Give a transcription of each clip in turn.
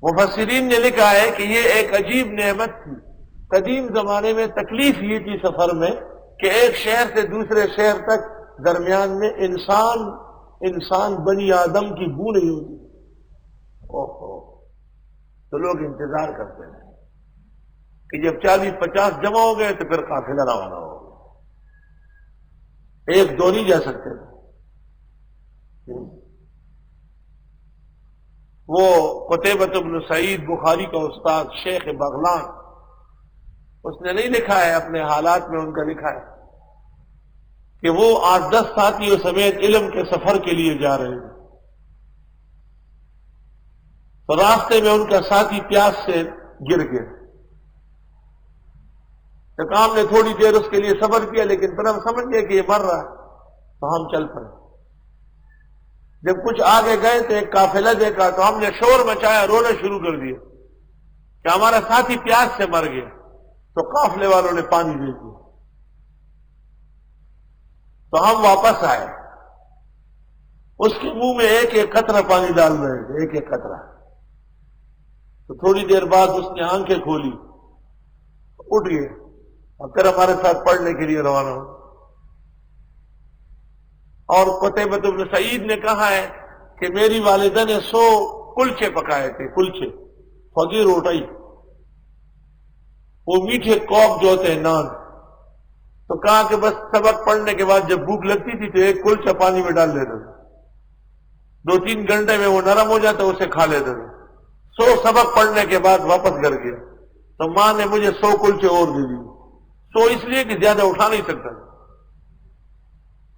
مفسرین نے لکھا ہے کہ یہ ایک عجیب نعمت تھی. قدیم زمانے میں تکلیف یہ تھی سفر میں کہ ایک شہر سے دوسرے شہر تک درمیان میں انسان بنی آدم کی بو نہیں ہوتی. اوہو، تو لوگ انتظار کرتے ہیں کہ جب 40-50 جمع ہو گئے تو پھر قافلہ روانہ ہو گیا. ایک دو نہیں جا سکتے. وہ قتیبہ بن سعید بخاری کا استاد شیخ بغلان، اس نے نہیں لکھا ہے، اپنے حالات میں ان کا لکھا ہے کہ وہ 8-10 ساتھیوں سمیت علم کے سفر کے لیے جا رہے ہیں. تو راستے میں ان کا ساتھی پیاس سے گر گیا. تو کام نے تھوڑی دیر اس کے لیے صبر کیا، لیکن پھر ہم سمجھ گئے کہ یہ مر رہا ہے تو ہم چل پڑے. جب کچھ آگے گئے تو ایک قافلہ دیکھا تو ہم نے شور مچایا، رونا شروع کر دیا کہ ہمارا ساتھی پیاس سے مر گیا. تو قافلے والوں نے پانی دے دیا. تو ہم واپس آئے، اس کے منہ میں ایک ایک قطرہ پانی ڈال رہے تھے، ایک ایک قطرہ. تو تھوڑی دیر بعد اس نے آنکھیں کھولی، اٹھ گئے اور پھر ہمارے ساتھ پڑھنے کے لیے روانہ ہو. اور قتیبہ بن سعید نے کہا ہے کہ میری والدہ نے 100 کلچے پکائے تھے، کلچے فقیر روٹائی، وہ میٹھے کوپ جو ہوتے ہیں نان. تو کہا کہ بس سبق پڑھنے کے بعد جب بھوک لگتی تھی تو ایک کلچا پانی میں ڈال دیتا تھا، 2-3 گھنٹے میں وہ نرم ہو جاتا، اسے کھا لیتا تھا. 100 سبق پڑھنے کے بعد واپس گھر گیا تو ماں نے مجھے 100 کلچے اور دے دی. 100 اس لیے کہ زیادہ اٹھا نہیں سکتا.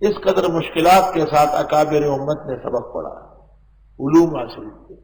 اس قدر مشکلات کے ساتھ اکابر امت نے سبق پڑھا، علوم حاصل کیے.